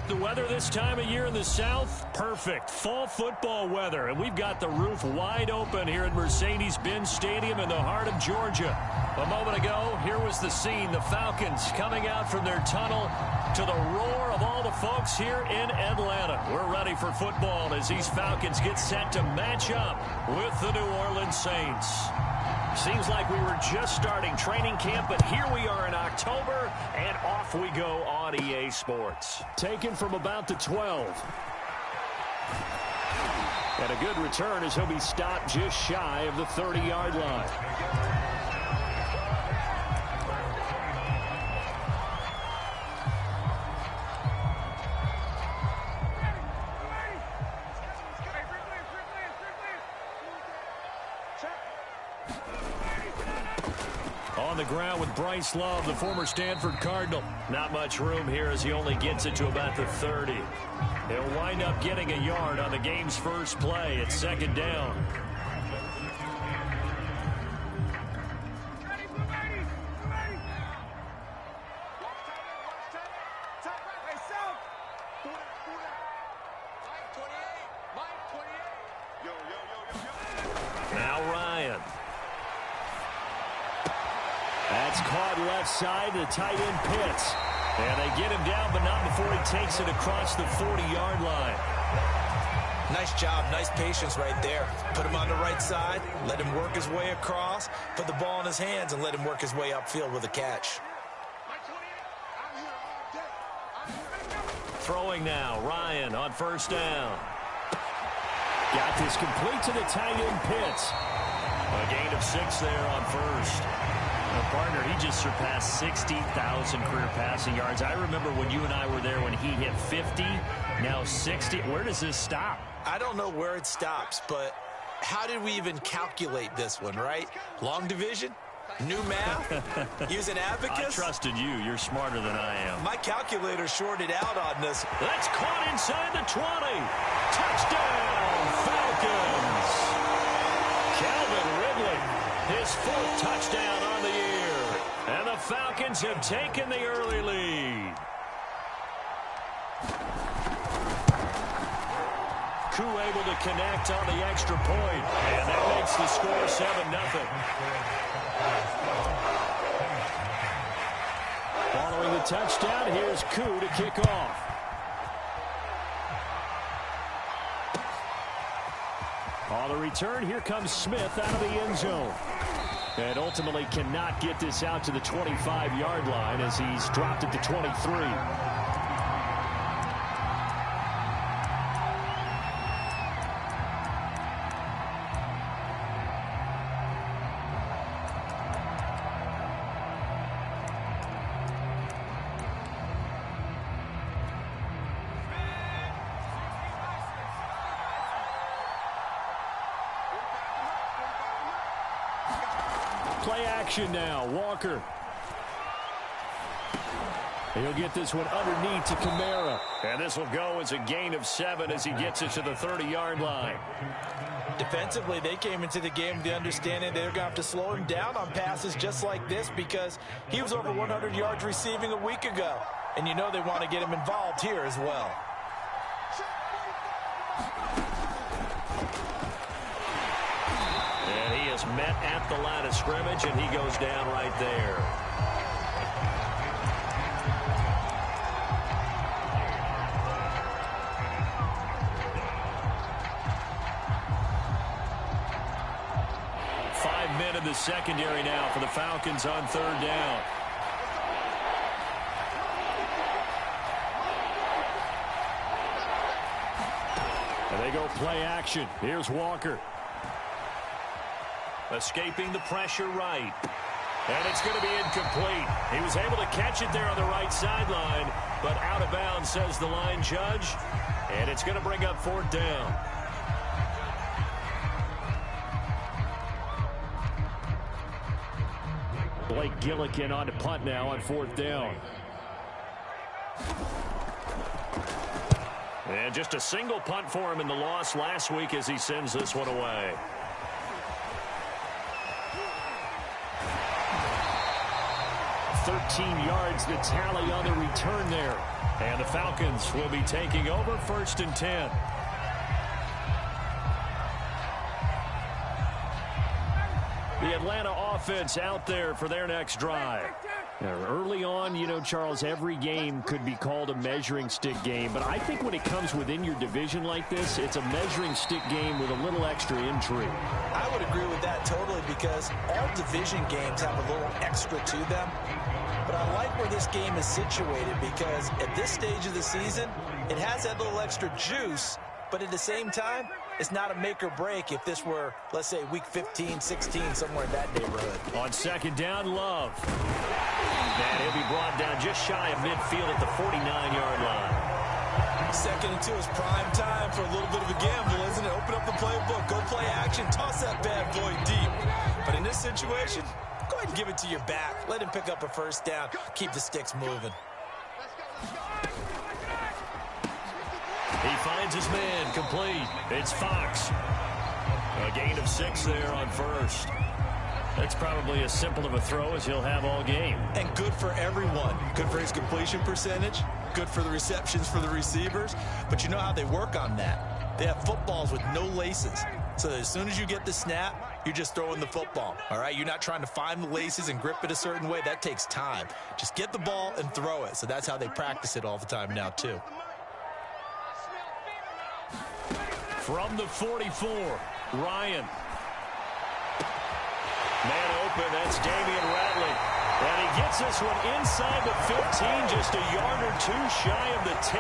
The weather this time of year in the South, perfect. Fall football weather, and we've got the roof wide open here at Mercedes-Benz Stadium in the heart of Georgia. A moment ago, here was the scene. The Falcons coming out from their tunnel to the roar of all the folks here in Atlanta. We're ready for football as these Falcons get set to match up with the New Orleans Saints. Seems like we were just starting training camp, but here we are in October, and off we go on EA Sports. Taken from about the 12. And a good return as he'll be stopped just shy of the 30-yard line. On the ground with Bryce Love, the former Stanford Cardinal. Not much room here as he only gets it to about the 30. He'll wind up getting a yard on the game's first play. It's second down. Now Ryan. That's caught left side. The tight end Pitts. And they get him down, but not before he takes it across the 40-yard line. Nice job. Nice patience right there. Put him on the right side. Let him work his way across. Put the ball in his hands and let him work his way upfield with a catch. Throwing now. Ryan on first down. Got this complete to the tight end Pitts. A gain of 6 there on first. Partner, he just surpassed 60,000 career passing yards. I remember when you and I were there when he hit 50, now 60. Where does this stop? I don't know where it stops, but how did we even calculate this one, right? Long division? New math? Using abacus? I trusted you. You're smarter than I am. My calculator shorted out on this. That's caught inside the 20. Touchdown, Falcons. Calvin Ridley, his 4th touchdown on the year. And the Falcons have taken the early lead. Koo able to connect on the extra point. And that makes the score 7-0. Following the touchdown, here's Koo to kick off. On the return, here comes Smith out of the end zone. And ultimately cannot get this out to the 25-yard line as he's dropped it to 23. Play action now. Walker. He'll get this one underneath to Kamara. And this will go as a gain of 7 as he gets it to the 30-yard line. Defensively, they came into the game with the understanding they're going to have to slow him down on passes just like this because he was over 100 yards receiving a week ago. And you know they want to get him involved here as well. And he is met at the line of scrimmage, and he goes down right there. In the secondary now for the Falcons on third down. And they go play action. Here's Walker. Escaping the pressure right. And it's going to be incomplete. He was able to catch it there on the right sideline, but out of bounds, says the line judge. And it's going to bring up fourth down. Blake Gillikin on to punt now on fourth down. And just a single punt for him in the loss last week as he sends this one away. 13 yards the tally on the return there. And the Falcons will be taking over 1st and 10. The Atlanta offense out there for their next drive. Now, early on, you know, Charles, every game could be called a measuring stick game. But I think when it comes within your division like this, it's a measuring stick game with a little extra intrigue. I would agree with that totally because all division games have a little extra to them. But I like where this game is situated because at this stage of the season, it has that little extra juice. But at the same time, it's not a make or break if this were, let's say, week 15, 16, somewhere in that neighborhood. On 2nd down, Love. And he'll be brought down just shy of midfield at the 49-yard line. 2nd and 2 is prime time for a little bit of a gamble, isn't it? Open up the playbook, go play action, toss that bad boy deep. But in this situation, go ahead and give it to your back. Let him pick up a 1st down. Keep the sticks moving. He finds his man, complete. It's Fox. A gain of 6 there on 1st. That's probably as simple of a throw as he'll have all game. And good for everyone. Good for his completion percentage. Good for the receptions for the receivers. But you know how they work on that. They have footballs with no laces. So as soon as you get the snap, you're just throwing the football. All right, you're not trying to find the laces and grip it a certain way. That takes time. Just get the ball and throw it. So that's how they practice it all the time now, too. From the 44, Ryan. Man open, that's Damian Ratley. And he gets this one inside the 15, just a yard or 2 shy of the 10.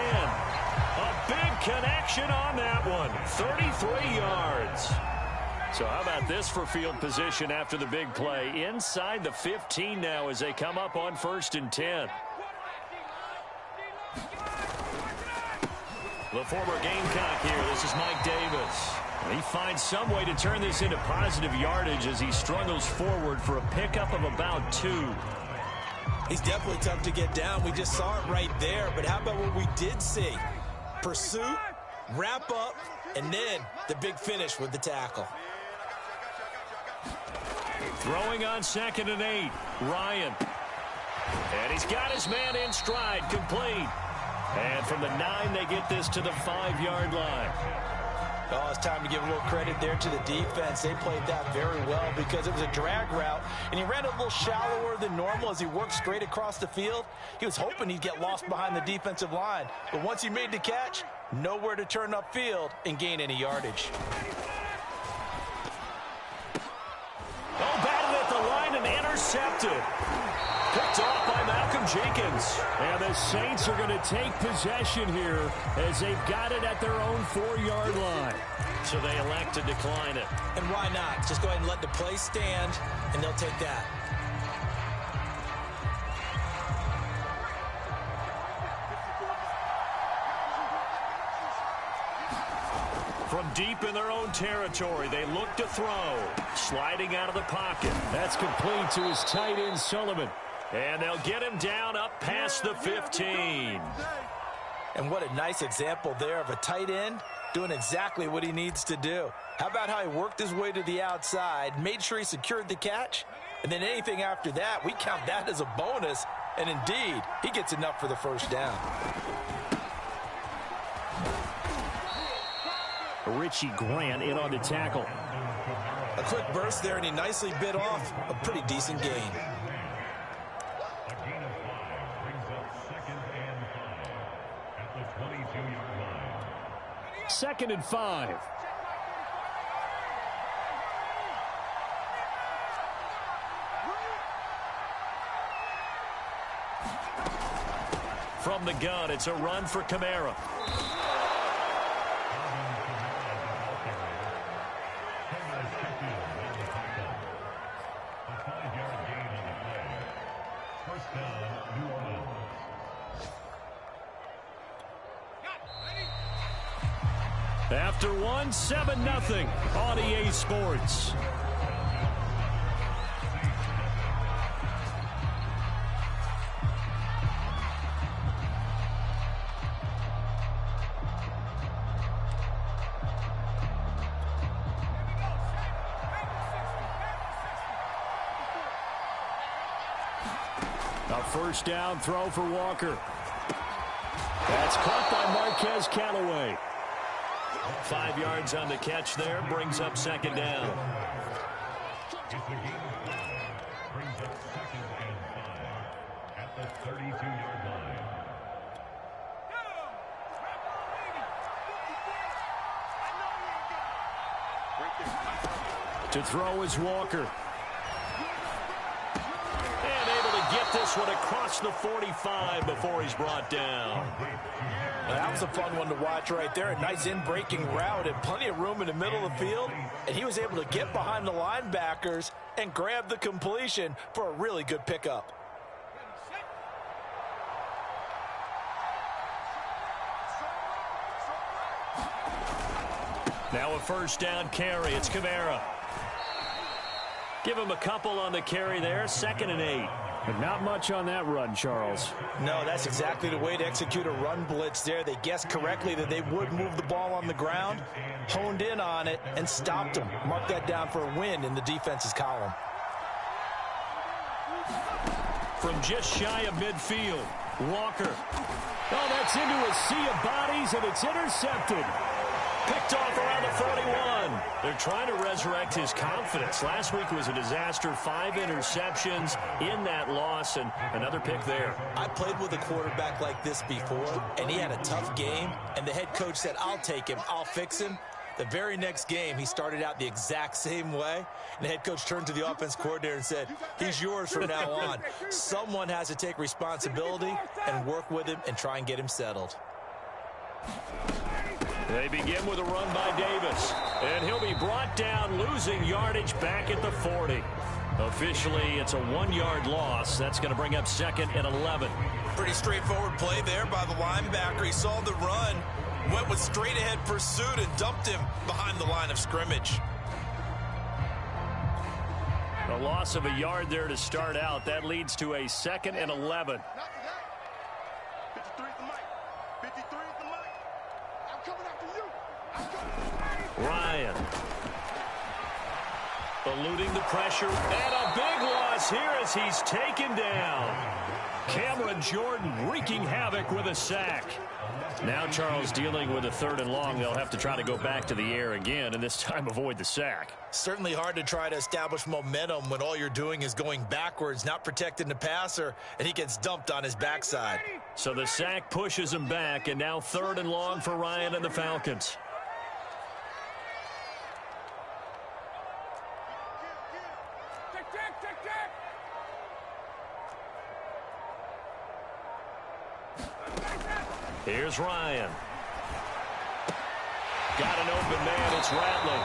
A big connection on that one, 33 yards. So how about this for field position after the big play? Inside the 15 now as they come up on 1st and 10. The former Gamecock here. This is Mike Davis. He finds some way to turn this into positive yardage as he struggles forward for a pickup of about 2. He's definitely tough to get down. We just saw it right there. But how about what we did see? Pursuit, wrap up, and then the big finish with the tackle. Throwing on 2nd and 8, Ryan. And he's got his man in stride, complete. And from the 9, they get this to the 5-yard line. Oh, it's time to give a little credit there to the defense. They played that very well because it was a drag route, and he ran a little shallower than normal as he worked straight across the field. He was hoping he'd get lost behind the defensive line, but once he made the catch, nowhere to turn upfield and gain any yardage. Oh, batted at the line and intercepted. Picked off by Malcolm Jenkins. And the Saints are going to take possession here as they've got it at their own 4-yard line. So they elect to decline it. And why not? Just go ahead and let the play stand, and they'll take that. From deep in their own territory, they look to throw. Sliding out of the pocket. That's complete to his tight end, Sullivan. And they'll get him down up past the 15. And what a nice example there of a tight end doing exactly what he needs to do. How about how he worked his way to the outside, made sure he secured the catch, and then anything after that, we count that as a bonus. And indeed, he gets enough for the 1st down. Richie Grant in on the tackle. A quick burst there, and he nicely bit off a pretty decent gain. 2nd and 5. From the gun, it's a run for Kamara. After one, 7-0 on EA Sports. A first down throw for Walker. That's caught by Marquez Callaway. 5 yards on the catch there, brings up second down. Brings up second and 5 at the 32-yard line. To throw is Walker. And able to get this one across the 45 before he's brought down. Well, that was a fun one to watch right there. A nice in-breaking route and plenty of room in the middle of the field. And he was able to get behind the linebackers and grab the completion for a really good pickup. Now a first down carry. It's Kamara. Give him a couple on the carry there. 2nd and 8. But not much on that run, Charles. No, that's exactly the way to execute a run blitz there. They guessed correctly that they would move the ball on the ground, honed in on it, and stopped them. Mark that down for a win in the defense's column. From just shy of midfield, Walker. Oh, that's into a sea of bodies, and it's intercepted. Picked off around the 41. They're trying to resurrect his confidence. Last week was a disaster. 5 interceptions in that loss, and another pick there. I played with a quarterback like this before, and he had a tough game, and the head coach said, I'll take him, I'll fix him. The very next game, he started out the exact same way, and the head coach turned to the offense coordinator and said, he's yours from now on. Someone has to take responsibility and work with him and try and get him settled. They begin with a run by Davis, and he'll be brought down, losing yardage back at the 40. Officially, it's a 1-yard loss. That's going to bring up 2nd and 11. Pretty straightforward play there by the linebacker. He saw the run, went with straight-ahead pursuit, and dumped him behind the line of scrimmage. A loss of a yard there to start out. That leads to a 2nd and 11. Ryan. Eluding the pressure. And a big loss here as he's taken down. Cameron Jordan wreaking havoc with a sack. Now Charles dealing with a 3rd and long. They'll have to try to go back to the air again, and this time avoid the sack. Certainly hard to try to establish momentum when all you're doing is going backwards, not protecting the passer, and he gets dumped on his backside. So the sack pushes him back, and now 3rd and long for Ryan and the Falcons. Here's Ryan. Got an open man. It's Rattling.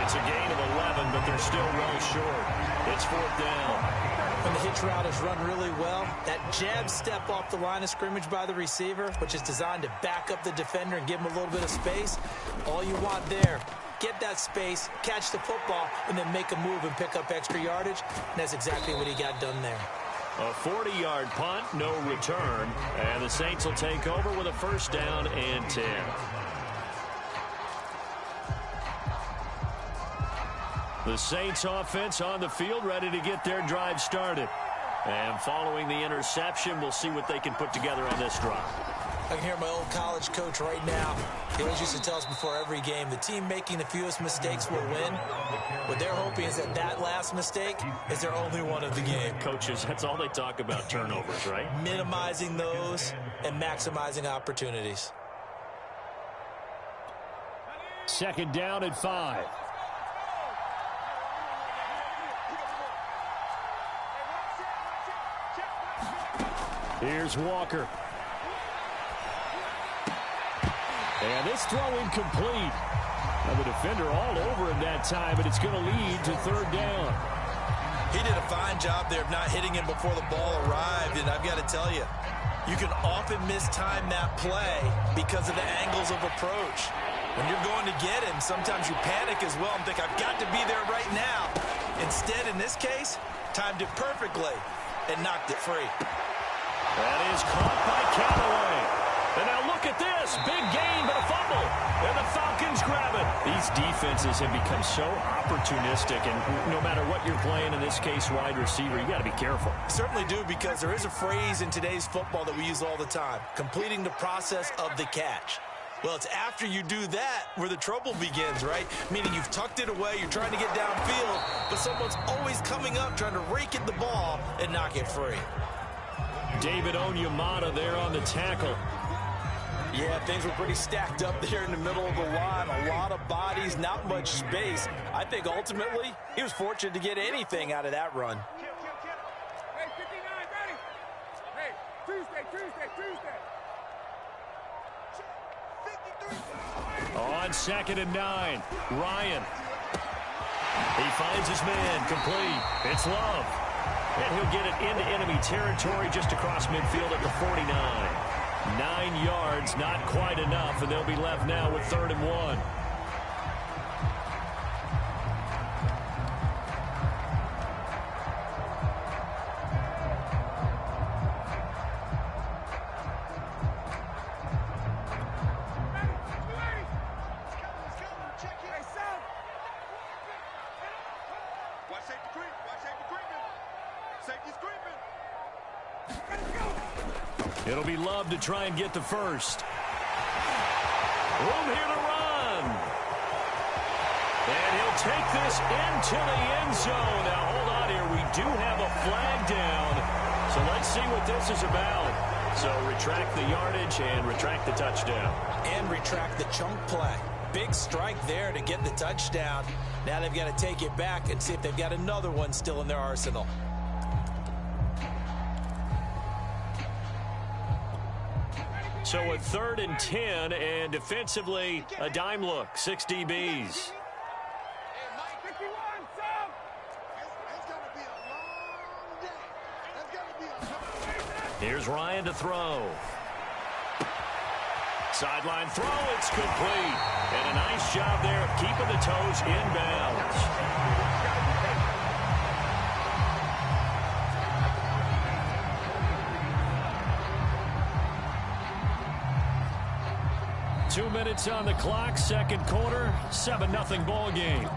It's a gain of 11, but they're still well short. It's 4th down. When the hitch route is run really well, that jab step off the line of scrimmage by the receiver, which is designed to back up the defender and give him a little bit of space, all you want there, get that space, catch the football, and then make a move and pick up extra yardage. And that's exactly what he got done there. A 40-yard punt, no return, and the Saints will take over with a 1st down and 10. The Saints offense on the field, ready to get their drive started. And following the interception, we'll see what they can put together on this drive. I can hear my old college coach right now. He always used to tell us before every game, the team making the fewest mistakes will win. What they're hoping is that that last mistake is their only one of the game. Coaches, that's all they talk about, turnovers, right? Minimizing those and maximizing opportunities. 2nd down and 5. Here's Walker. And this throw incomplete. Now the defender all over him that time, but it's going to lead to 3rd down. He did a fine job there of not hitting him before the ball arrived, and I've got to tell you, you can often mistime that play because of the angles of approach. When you're going to get him, sometimes you panic as well and think, I've got to be there right now. Instead, in this case, timed it perfectly and knocked it free. That is caught by Callaway. And now look at this. Big gain, but a fumble. And the Falcons grab it. These defenses have become so opportunistic, and no matter what you're playing, in this case, wide receiver, you got to be careful. Certainly do, because there is a phrase in today's football that we use all the time, completing the process of the catch. Well, it's after you do that where the trouble begins, right? Meaning you've tucked it away, you're trying to get downfield, but someone's always coming up trying to rake at the ball and knock it free. David Onyemata there on the tackle. Yeah, things were pretty stacked up there in the middle of the line. A lot of bodies, not much space. I think ultimately he was fortunate to get anything out of that run. Hey, 59, ready? Hey, Tuesday. On 2nd and 9, Ryan. He finds his man, complete. It's Love. And he'll get it into enemy territory just across midfield at the 49. 9 yards, not quite enough, and they'll be left now with 3rd and 1. It'll be Love to try and get the first. Room here to run. And he'll take this into the end zone. Now, hold on here. We do have a flag down. So let's see what this is about. So retract the yardage and retract the touchdown. And retract the chunk play. Big strike there to get the touchdown. Now they've got to take it back and see if they've got another one still in their arsenal. So a 3rd and 10, and defensively, a dime look, 6 DBs. Here's Ryan to throw. Sideline throw, it's complete. And a nice job there of keeping the toes inbounds. 2 minutes on the clock, 2nd quarter, 7-0 ball game.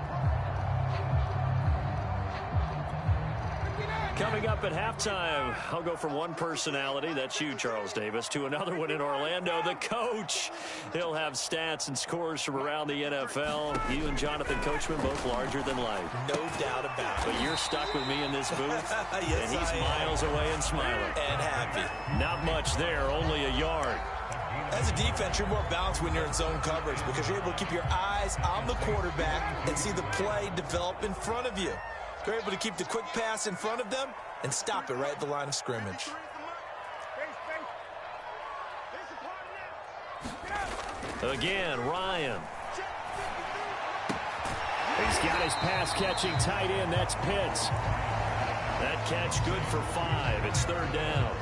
Coming up at halftime, I'll go from one personality, that's you, Charles Davis, to another one in Orlando, the coach. He'll have stats and scores from around the NFL. You and Jonathan Coachman, both larger than life. No doubt about it. But you're stuck with me in this booth, yes, and he's miles away and smiling. And happy. Not much there, only a yard. As a defense, you're more balanced when you're in zone coverage because you're able to keep your eyes on the quarterback and see the play develop in front of you. You're able to keep the quick pass in front of them and stop it right at the line of scrimmage. Again, Ryan. He's got his pass-catching tight end. That's Pitts. That catch good for 5. It's 3rd down.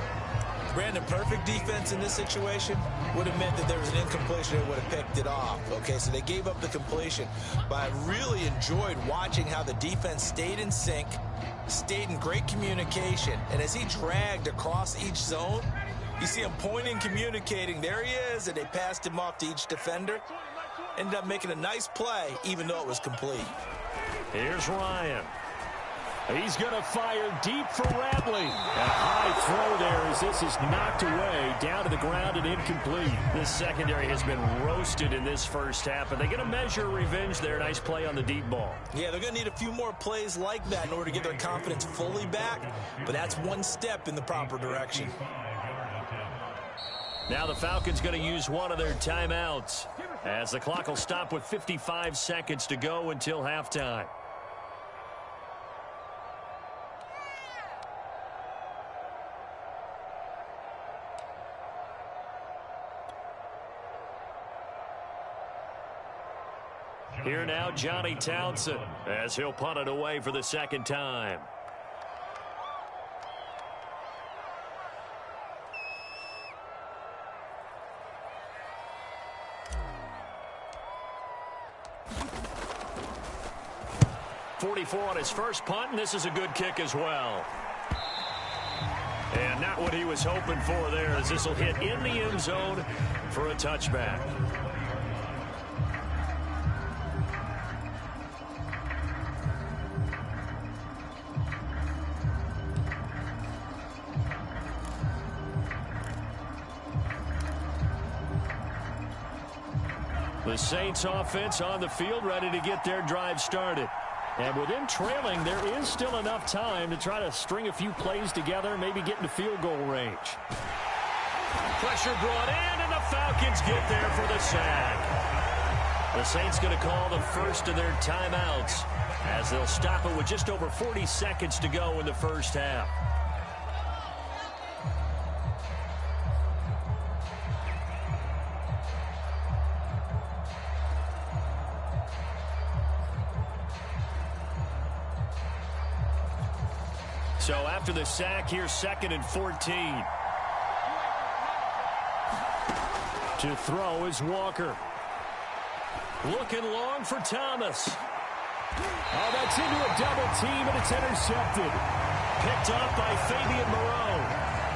Brandon, perfect defense in this situation would have meant that there was an incompletion and would have picked it off. Okay, so they gave up the completion. But I really enjoyed watching how the defense stayed in sync, stayed in great communication. And as he dragged across each zone, you see him pointing, communicating. There he is, and they passed him off to each defender. Ended up making a nice play, even though it was complete. Here's Ryan. He's going to fire deep for Ratley. A high throw there as this is knocked away, down to the ground and incomplete. This secondary has been roasted in this first half, but they're going to measure revenge there. Nice play on the deep ball. Yeah, they're going to need a few more plays like that in order to get their confidence fully back, but that's one step in the proper direction. Now the Falcons going to use one of their timeouts as the clock will stop with 55 seconds to go until halftime. Here now, Johnny Townsend, as he'll punt it away for the 2nd time. .44 on his first punt, and this is a good kick as well. And not what he was hoping for there, as this will hit in the end zone for a touchback. The Saints offense on the field, ready to get their drive started. And with them trailing, there is still enough time to try to string a few plays together, maybe get into field goal range. Pressure brought in, and the Falcons get there for the sack. The Saints going to call the first of their timeouts as they'll stop it with just over 40 seconds to go in the first half. So after the sack, here's 2nd and 14. To throw is Walker. Looking long for Thomas. Oh, that's into a double team, and it's intercepted. Picked up by Fabian Moreau.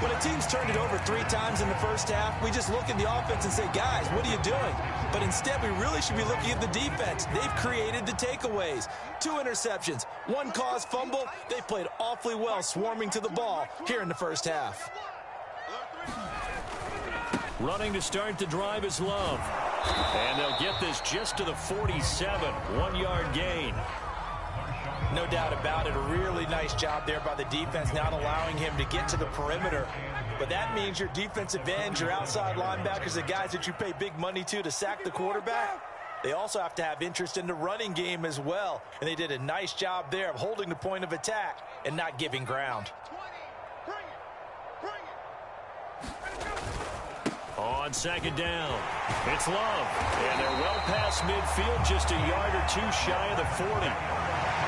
When a team's turned it over 3 times in the first half, we just look at the offense and say, guys, what are you doing? But instead, we really should be looking at the defense. They've created the takeaways. 2 interceptions, 1 caused fumble. They played awfully well swarming to the ball here in the first half. Running to start the drive is Love. And they'll get this just to the 47, 1-yard gain. No doubt about it. A really nice job there by the defense, not allowing him to get to the perimeter. But that means your defensive ends, your outside linebackers, the guys that you pay big money to sack the quarterback, they also have to have interest in the running game as well. And they did a nice job there of holding the point of attack and not giving ground. On 2nd down, it's Love. And they're well past midfield, just a yard or 2 shy of the 40.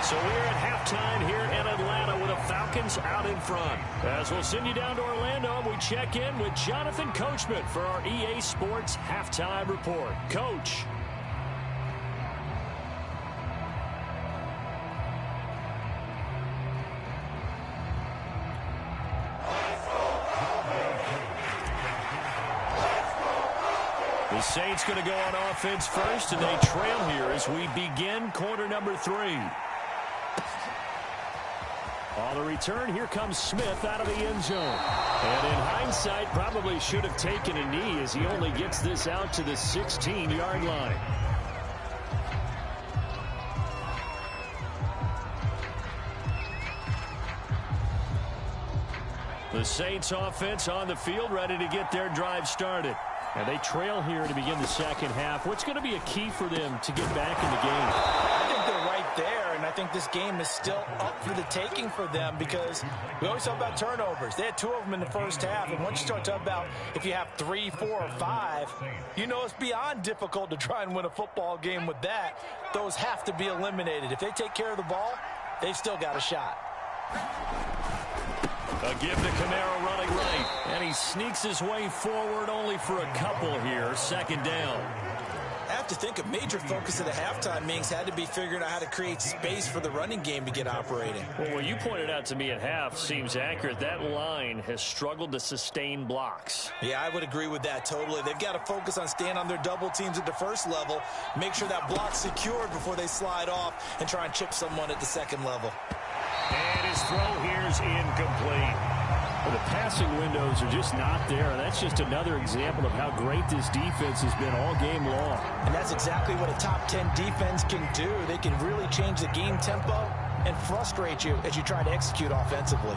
So we're at halftime here in Atlanta with the Falcons out in front. As we'll send you down to Orlando, we check in with Jonathan Coachman for our EA Sports Halftime Report. Coach. The Saints going to go on offense first, and they trail here as we begin quarter number 3. On the return, here comes Smith out of the end zone. And in hindsight, probably should have taken a knee as he only gets this out to the 16-yard line. The Saints offense on the field, ready to get their drive started. And they trail here to begin the second half. What's going to be a key for them to get back in the game? I think they're right there, and I think this game is still up for the taking for them because we always talk about turnovers. They had 2 of them in the first half, and once you start talking about if you have 3, 4, or 5, you know it's beyond difficult to try and win a football game with that. Those have to be eliminated. If they take care of the ball, they've still got a shot. A give to Kamara running right, and he sneaks his way forward only for a couple here. 2nd down. I have to think a major focus of the halftime meetings had to be figuring out how to create space for the running game to get operating. Well, what you pointed out to me at half seems accurate. That line has struggled to sustain blocks. Yeah, I would agree with that totally. They've got to focus on staying on their double teams at the first level, make sure that block's secured before they slide off and try and chip someone at the second level. And his throw here is incomplete. Well, the passing windows are just not there. And that's just another example of how great this defense has been all game long. And that's exactly what a top 10 defense can do. They can really change the game tempo and frustrate you as you try to execute offensively.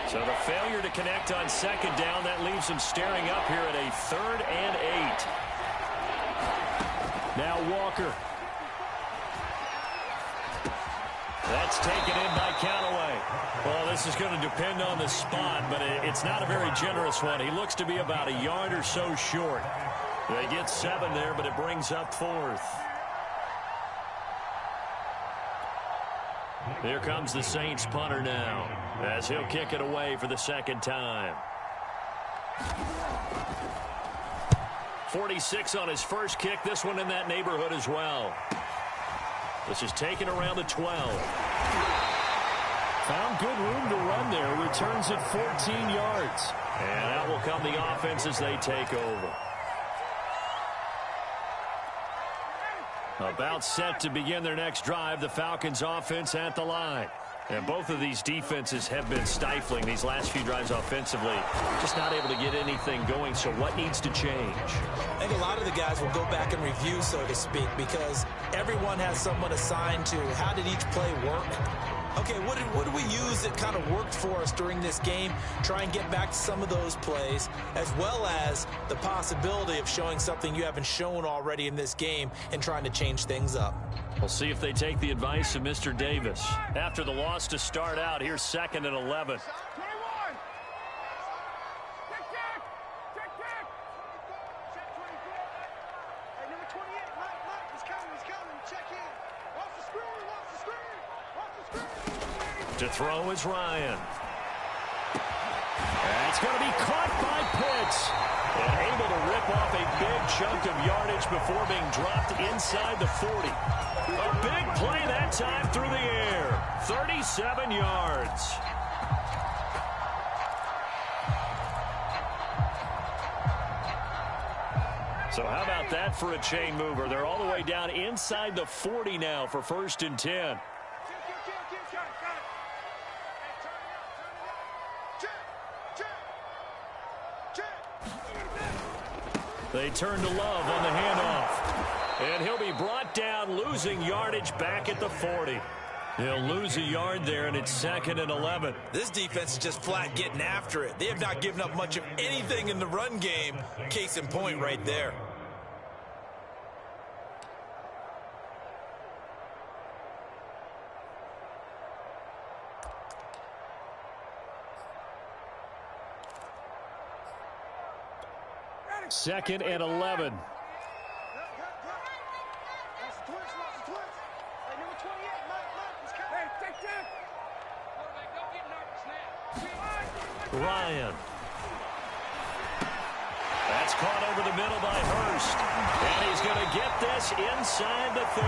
So the failure to connect on 2nd down, that leaves them staring up here at a 3rd and 8. Now Walker. That's taken in by Callaway. Well, this is going to depend on the spot, but it's not a very generous one. He looks to be about a yard or so short. They get 7 there, but it brings up 4th. Here comes the Saints punter now, as he'll kick it away for the 2nd time. .46 on his first kick. This one in that neighborhood as well. This is taken around the 12. Found good room to run there. Returns at 14 yards. And out will come the offense as they take over. About set to begin their next drive. The Falcons offense at the line. And both of these defenses have been stifling these last few drives offensively. Just not able to get anything going. So what needs to change? I think a lot of the guys will go back and review, so to speak, because everyone has someone assigned to how did each play work. Okay, what did we use that kind of worked for us during this game? Try and get back to some of those plays, as well as the possibility of showing something you haven't shown already in this game and trying to change things up. We'll see if they take the advice of Mr. Davis. After the loss to start out, here's 2nd and 11. 21. Check. Check 24. Hey, number 28, Mike, he's coming. Check in. Watch the screen. To throw is Ryan. That's going to be caught by Pitts. And able to rip off a big chunk of yardage before being dropped inside the 40. A big play that time through the air. 37 yards. So how about that for a chain mover? They're all the way down inside the 40 now for 1st and 10. They turn to Love on the handoff. And he'll be brought down, losing yardage back at the 40. He'll lose a yard there, and it's 2nd and 11. This defense is just flat getting after it. They have not given up much of anything in the run game. Case in point right there. Second and 11. Ryan. That's caught over the middle by Hurst. And he's going to get this inside the 30.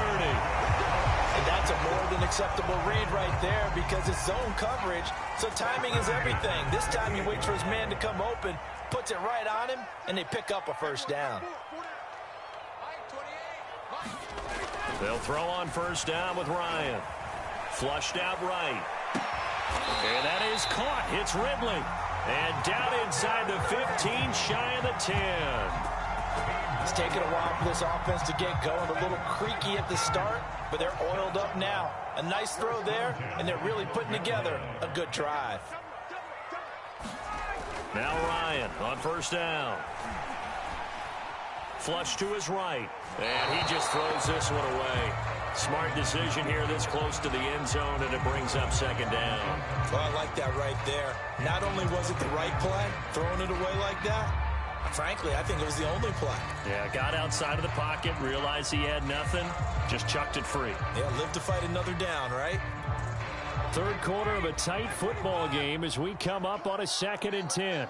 And that's a more than acceptable read right there because it's zone coverage, so timing is everything. This time he waits for his man to come open, puts it right on him, and they pick up a 1st down. They'll throw on 1st down with Ryan. Flushed out right. And that is caught. It's Ridley. And down inside the 15, shy of the 10. It's taken a while for this offense to get going. A little creaky at the start, but they're oiled up now. A nice throw there, and they're really putting together a good drive. Now Ryan on 1st down. Flush to his right. And he just throws this one away. Smart decision here this close to the end zone, and it brings up 2nd down. Well, I like that right there. Not only was it the right play, throwing it away like that, frankly, I think it was the only play. Yeah, got outside of the pocket, realized he had nothing, just chucked it free. Yeah, live to fight another down, right? 3rd quarter of a tight football game as we come up on a 2nd and 10.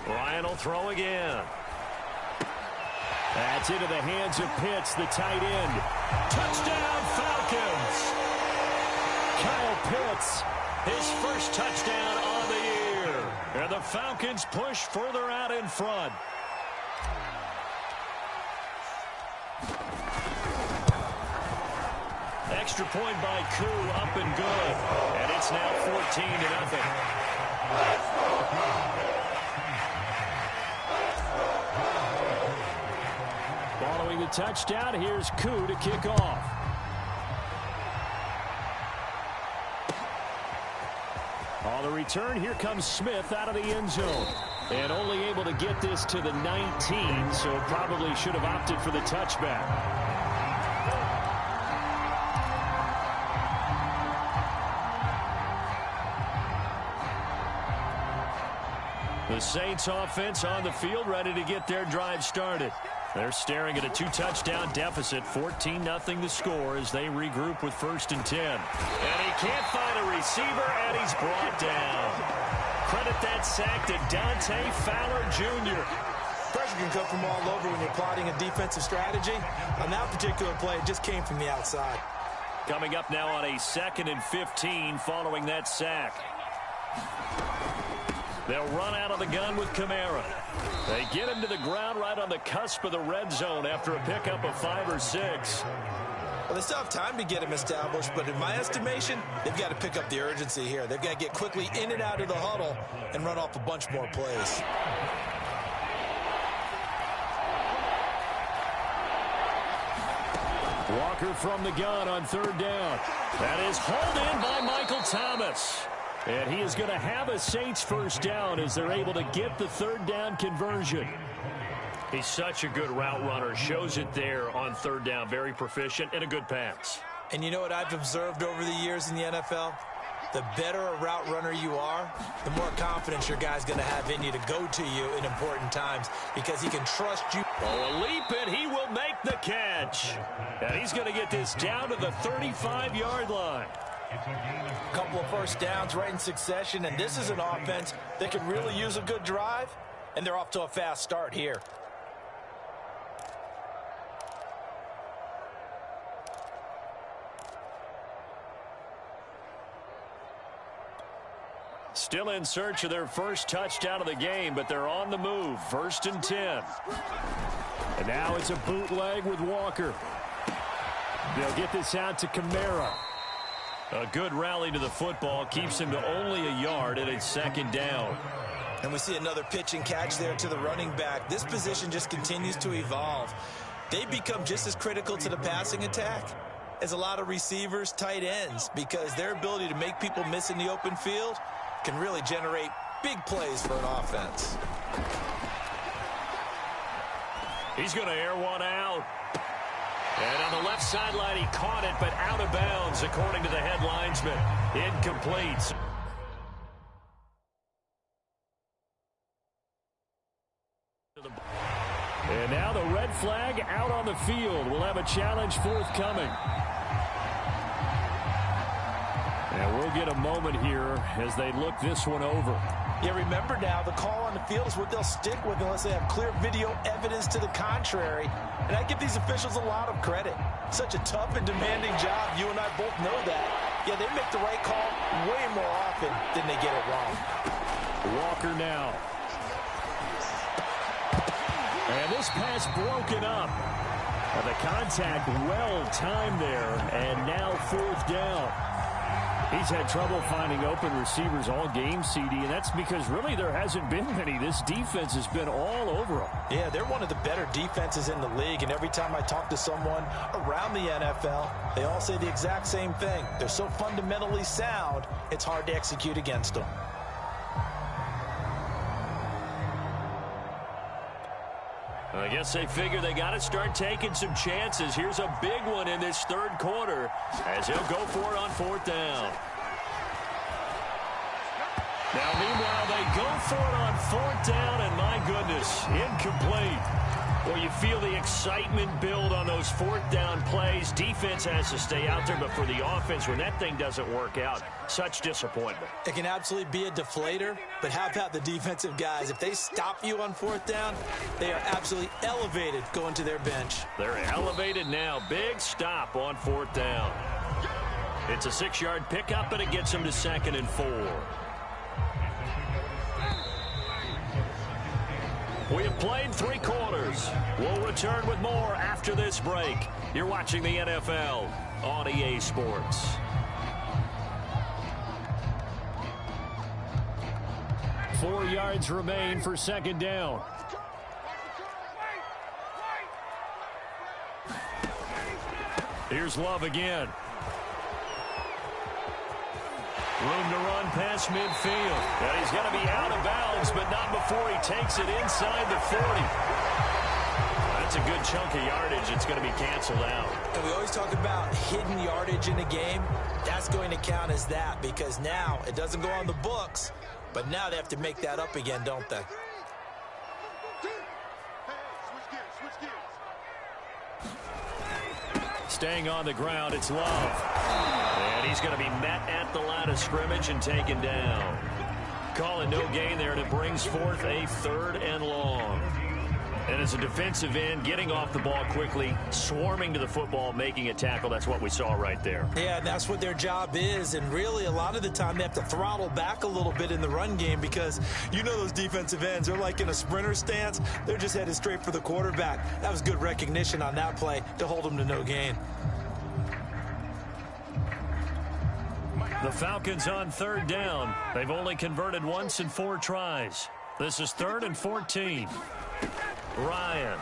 Ryan will throw again. That's into the hands of Pitts, the tight end. Touchdown, Falcons! Kyle Pitts. His first touchdown on the year. And the Falcons push further out in front. Extra point by Koo, up and good. And it's now 14-0. Following the touchdown, here's Koo to kick off. On the return, here comes Smith out of the end zone. And only able to get this to the 19, so probably should have opted for the touchback. The Saints offense on the field, ready to get their drive started. They're staring at a 2-touchdown deficit, 14-0 the score as they regroup with 1st and 10. And he can't find a receiver, and he's brought down. Credit that sack to Dante Fowler Jr. Pressure can come from all over when you're plotting a defensive strategy. On that particular play, it just came from the outside. Coming up now on a 2nd and 15 following that sack. They'll run out of the gun with Kamara. They get him to the ground right on the cusp of the red zone after a pickup of 5 or 6. Well, they still have time to get him established, but in my estimation, they've got to pick up the urgency here. They've got to get quickly in and out of the huddle and run off a bunch more plays. Walker from the gun on 3rd down. That is hauled in by Michael Thomas. And he is going to have a Saints 1st down as they're able to get the 3rd down conversion. He's such a good route runner. Shows it there on 3rd down. Very proficient and a good pass. And you know what I've observed over the years in the NFL? The better a route runner you are, the more confidence your guy's going to have in you to go to you in important times because he can trust you. Oh, a leap, and he will make the catch. And he's going to get this down to the 35-yard line. A couple of 1st downs right in succession, and this is an offense that can really use a good drive, and they're off to a fast start here. Still in search of their 1st touchdown of the game, but they're on the move. 1st and 10. And now it's a bootleg with Walker. They'll get this out to Kamara. A good rally to the football keeps him to only a yard, and it's 2nd down. And we see another pitch and catch there to the running back. This position just continues to evolve. They become just as critical to the passing attack as a lot of receivers, tight ends, because their ability to make people miss in the open field can really generate big plays for an offense. He's going to air one out. And on the left sideline, he caught it, but out of bounds, according to the head linesman. Incomplete. And now the red flag out on the field. We'll have a challenge forthcoming. And we'll get a moment here as they look this one over. Yeah, remember now, the call on the field is what they'll stick with unless they have clear video evidence to the contrary. And I give these officials a lot of credit. Such a tough and demanding job. You and I both know that. Yeah, they make the right call way more often than they get it wrong. Walker now. And this pass broken up. And the contact well timed there. And now 4th down. He's had trouble finding open receivers all game, CD, and that's because really there hasn't been many. This defense has been all over them. Yeah, they're one of the better defenses in the league, and every time I talk to someone around the NFL, they all say the exact same thing. They're so fundamentally sound, it's hard to execute against them. I guess they figure they got to start taking some chances. Here's a big one in this 3rd quarter as he'll go for it on 4th down. Now, meanwhile, they go for it on 4th down, and my goodness, incomplete. Well, you feel the excitement build on those 4th down plays. Defense has to stay out there, but for the offense, when that thing doesn't work out, such disappointment. It can absolutely be a deflator, but how about the defensive guys? If they stop you on 4th down, they are absolutely elevated going to their bench. They're elevated now. Big stop on 4th down. It's a 6-yard pickup, and it gets them to 2nd and 4. We have played 3 quarters. We'll return with more after this break. You're watching the NFL on EA Sports. Four yards remain for 2nd down. Here's Love again. Room to run past midfield. And he's going to be out of bounds, but not before he takes it inside the 40. That's a good chunk of yardage. It's going to be canceled out. And we always talk about hidden yardage in a game. That's going to count as that because now it doesn't go on the books, But now they have to make that up again, don't they? Staying on the ground, it's Love. And he's going to be met at the line of scrimmage and taken down. Calling no gain there, and it brings forth a 3rd and long. And as a defensive end, getting off the ball quickly, swarming to the football, making a tackle, that's what we saw right there. Yeah, and that's what their job is. And really, a lot of the time, they have to throttle back a little bit in the run game because you know those defensive ends, they're like in a sprinter stance. They're just headed straight for the quarterback. That was good recognition on that play to hold them to no gain. The Falcons on 3rd down. They've only converted once in 4 tries. This is 3rd and 14. Ryan.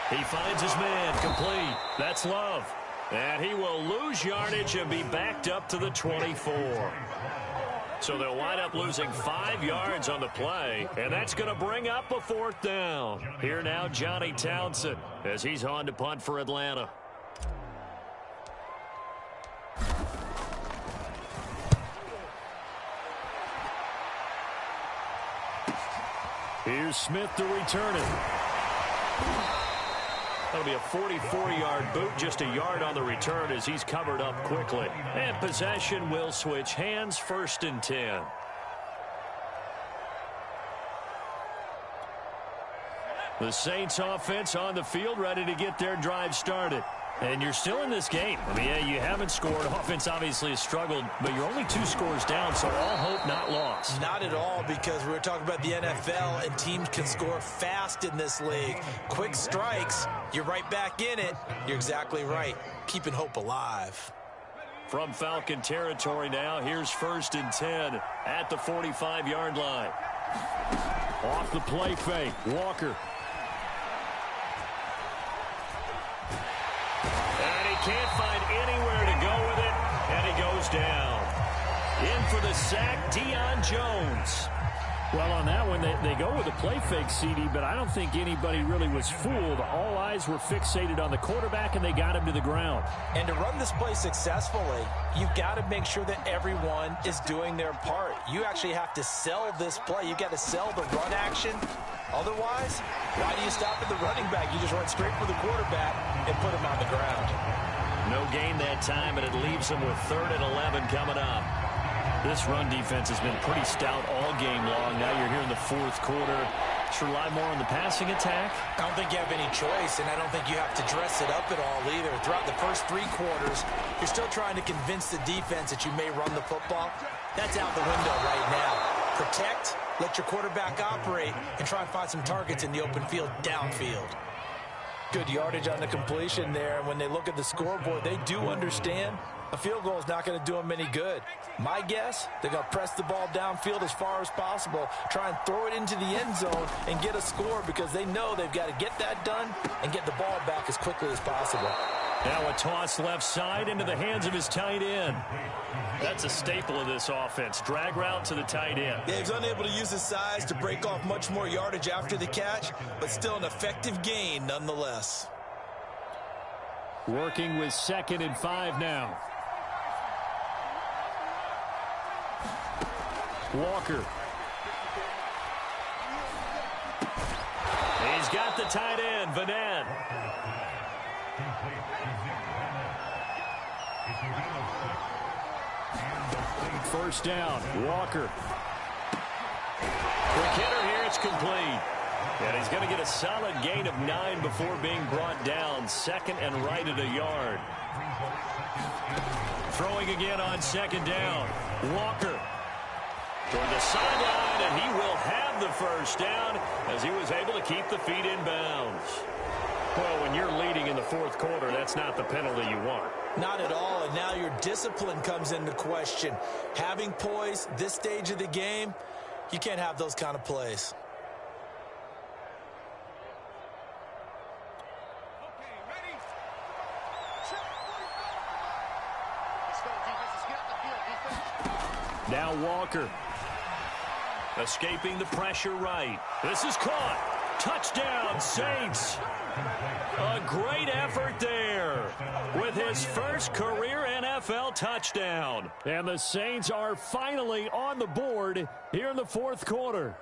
He finds his man, complete. That's Love. And he will lose yardage and be backed up to the 24. So they'll wind up losing 5 yards on the play, and that's going to bring up a 4th down. Here now, Johnny Townsend, as he's on to punt for Atlanta. Here's Smith to return it. That'll be a 44-yard boot, just a yard on the return as he's covered up quickly. And possession will switch hands, 1st and 10. The Saints offense on the field, ready to get their drive started. And you're still in this game. I mean, yeah, you haven't scored. Offense obviously has struggled, but you're only 2 scores down, so all hope not lost. Not at all, because we were talking about the NFL, and teams can score fast in this league. Quick strikes, you're right back in it. You're exactly right. Keeping hope alive. From Falcon territory now, here's 1st and 10 at the 45-yard line. Off the play fake, Walker. Can't find anywhere to go with it, and he goes down. In for the sack, Deion Jones. Well, on that one, they go with a play fake, CD, but I don't think anybody really was fooled. All eyes were fixated on the quarterback, and they got him to the ground. And to run this play successfully, you've got to make sure that everyone is doing their part. You actually have to sell this play. You've got to sell the run action. Otherwise, why do you stop at the running back? You just run straight for the quarterback and put him on the ground. No gain that time, and it leaves him with 3rd and 11 coming up. This run defense has been pretty stout all game long. Now you're here in the 4th quarter. Should rely more on the passing attack. I don't think you have any choice, and I don't think you have to dress it up at all either. Throughout the first 3 quarters, you're still trying to convince the defense that you may run the football. That's out the window right now. Protect, let your quarterback operate, and try and find some targets in the open field downfield. Good yardage on the completion there, and when they look at the scoreboard, they do understand a field goal is not going to do them any good. My guess, they're going to press the ball downfield as far as possible, try and throw it into the end zone and get a score because they know they've got to get that done and get the ball back as quickly as possible. Now a toss left side into the hands of his tight end. That's a staple of this offense. Drag route to the tight end. Yeah, he's unable to use his size to break off much more yardage after the catch, but still an effective gain nonetheless. Working with 2nd and 5 now. Walker. He's got the tight end, Maddden. First down, Walker. Quick hitter here, it's complete. And he's going to get a solid gain of 9 before being brought down. 2nd and right at a yard. Throwing again on 2nd down. Walker toward the sideline, and he will have the first down as he was able to keep the feet in bounds. Well, when you're leading in the 4th quarter, that's not the penalty you want. Not at all, and now your discipline comes into question. Having poise this stage of the game, you can't have those kind of plays. Okay, ready? Let's go, defense. Let's get up the field, defense. Now Walker. Escaping the pressure right. This is caught. Touchdown, Saints. A great effort there. Palmer with his first career NFL touchdown. And the Saints are finally on the board here in the fourth quarter.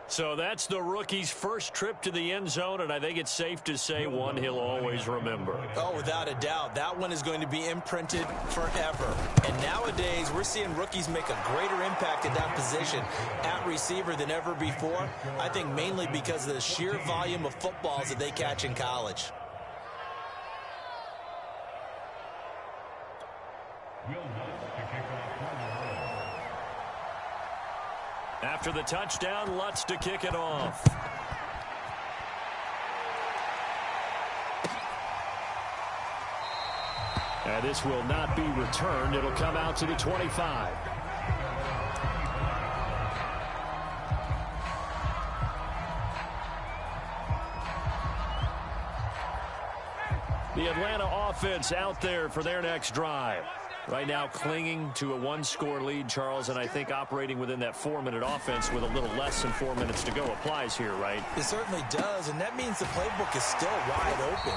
So that's the rookie's first trip to the end zone, and I think it's safe to say one he'll always remember. Oh, without a doubt. That one is going to be imprinted forever. And nowadays, we're seeing rookies make a greater impact at that position at receiver than ever before. I think mainly because of the sheer volume of footballs that they catch in college. After the touchdown, Lutz to kick it off. And this will not be returned. It'll come out to the 25. The Atlanta offense out there for their next drive. Right now clinging to a one-score lead, Charles, and I think operating within that 4-minute offense with a little less than 4 minutes to go applies here, right? It certainly does, and that means the playbook is still wide open.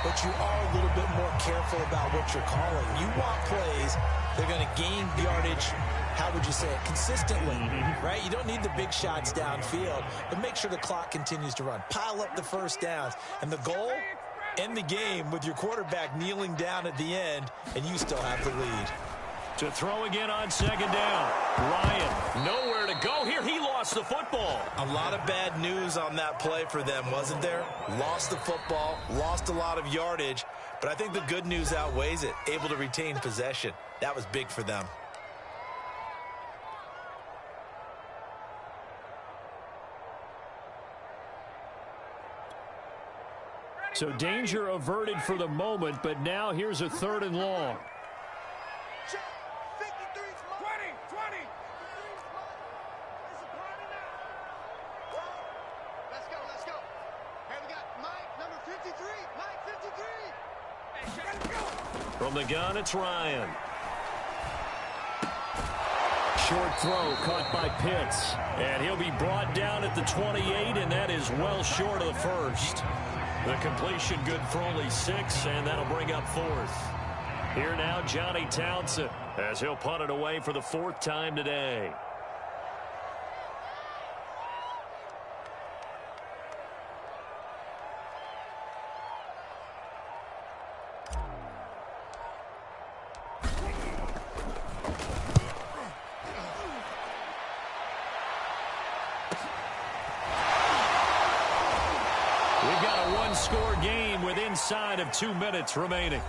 But you are a little bit more careful about what you're calling. You want plays, they're going to gain yardage, how would you say it, consistently, right? You don't need the big shots downfield, but make sure the clock continues to run. Pile up the first downs, and the goal, end the game with your quarterback kneeling down at the end, and you still have the lead. To throw again on second down. Ryan, nowhere to go here. He lost the football. A lot of bad news on that play for them, wasn't there? Lost the football, lost a lot of yardage, but I think the good news outweighs it. Able to retain possession. That was big for them. So danger averted for the moment, but now here's a 3rd and long. Check. 53 's mine. 20. 53 's mine. It's a party now. Let's go. Let's go. Hey, we got Mike, number 53. Mike, 53. Hey, let's go. From the gun, it's Ryan. Short throw caught by Pitts. And he'll be brought down at the 28, and that is well short of the first. The completion good for only 6, and that'll bring up 4th. Here now, Johnny Townsend, as he'll punt it away for the 4th time today. We've got a one-score game with inside of 2 minutes remaining.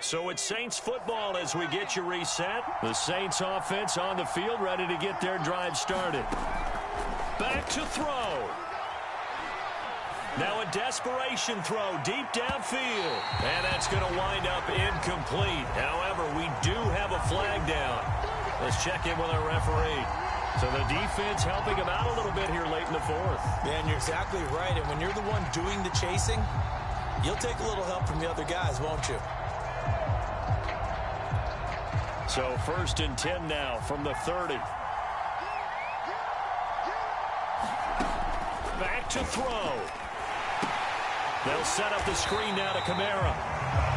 So it's Saints football as we get you reset. The Saints offense on the field, ready to get their drive started. Back to throw. Now a desperation throw deep downfield. And that's going to wind up incomplete. However, we do have a flag down. Let's check in with our referee. So the defense helping him out a little bit here late in the 4th. Yeah, and you're exactly right. And when you're the one doing the chasing, you'll take a little help from the other guys, won't you? So 1st and 10 now from the 30. Back to throw. They'll set up the screen now to Kamara.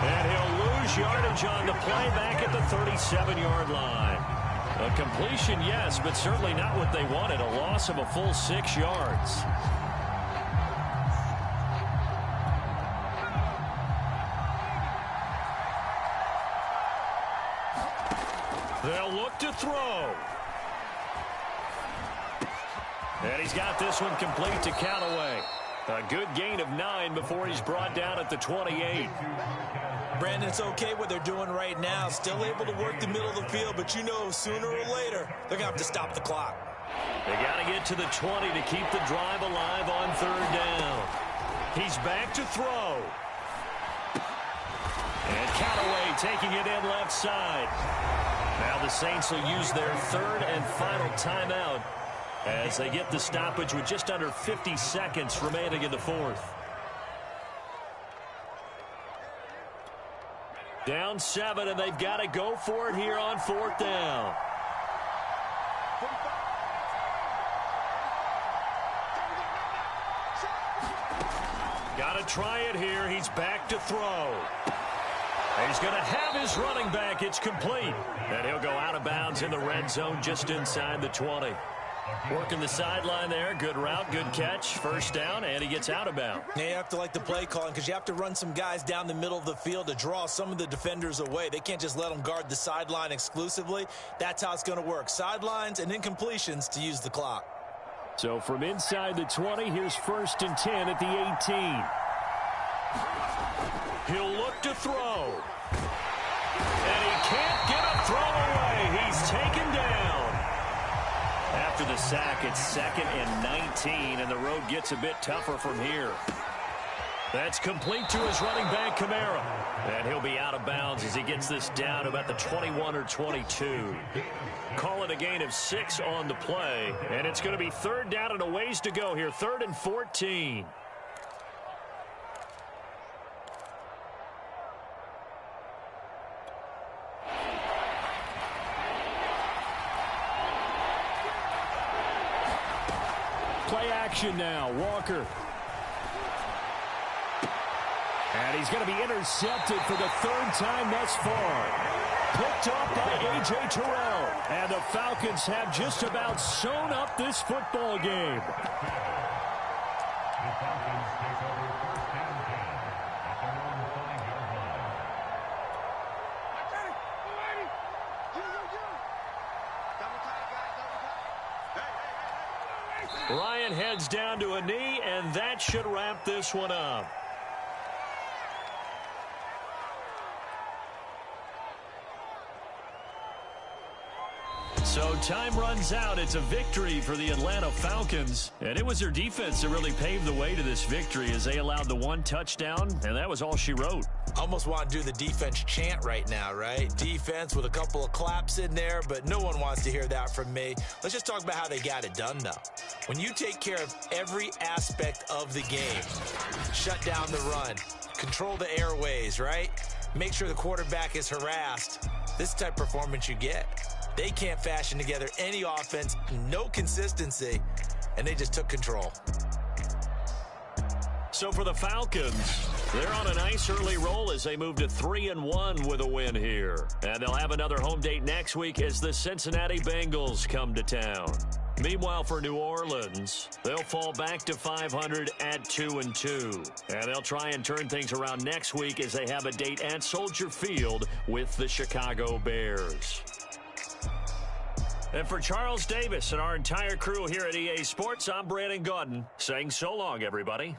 And he'll lose yardage on the play back at the 37-yard line. A completion, yes, but certainly not what they wanted. A loss of a full 6 yards. They'll look to throw. And he's got this one complete to Callaway. A good gain of 9 before he's brought down at the 28. Brandon, it's okay what they're doing right now. Still able to work the middle of the field, but you know sooner or later they're going to have to stop the clock. They got to get to the 20 to keep the drive alive on 3rd down. He's back to throw. And Callaway taking it in left side. Now the Saints will use their 3rd and final timeout as they get the stoppage with just under 50 seconds remaining in the 4th. Down 7, and they've got to go for it here on 4th down. try it here. He's back to throw. He's going to have his running back. It's complete. And he'll go out of bounds in the red zone just inside the 20. Working the sideline there. Good route, good catch. First down, and he gets out of bounds. Yeah, you have to like the play calling because you have to run some guys down the middle of the field to draw some of the defenders away. They can't just let them guard the sideline exclusively. That's how it's going to work. Sidelines and incompletions to use the clock. So from inside the 20, here's 1st and 10 at the 18. He'll look to throw. And he can't get a throw away. He's taken down. After the sack, it's 2nd and 19, and the road gets a bit tougher from here. That's complete to his running back, Kamara. And he'll be out of bounds as he gets this down about the 21 or 22. Call it a gain of 6 on the play, and it's going to be 3rd down and a ways to go here, 3rd and 14. Play action now, Walker. And he's going to be intercepted for the 3rd time thus far. Picked up by A.J. Terrell. And the Falcons have just about sewn up this football game. The Falcons take over 1st and 10 at their own 5-yard line. Ryan heads down to a knee, and that should wrap this one up. So time runs out. It's a victory for the Atlanta Falcons. And it was their defense that really paved the way to this victory as they allowed the 1 touchdown, and that was all she wrote. Almost want to do the defense chant right now, right? Defense with a couple of claps in there, but no one wants to hear that from me. Let's just talk about how they got it done, though. When you take care of every aspect of the game, shut down the run, control the airways, right? Make sure the quarterback is harassed. This type of performance you get. They can't fashion together any offense, no consistency, and they just took control. So for the Falcons, they're on a nice early roll as they move to 3-1 with a win here. And they'll have another home date next week as the Cincinnati Bengals come to town. Meanwhile, for New Orleans, they'll fall back to 500 at 2-2. And they'll try and turn things around next week as they have a date at Soldier Field with the Chicago Bears. And for Charles Davis and our entire crew here at EA Sports, I'm Brandon Gaudin saying so long, everybody.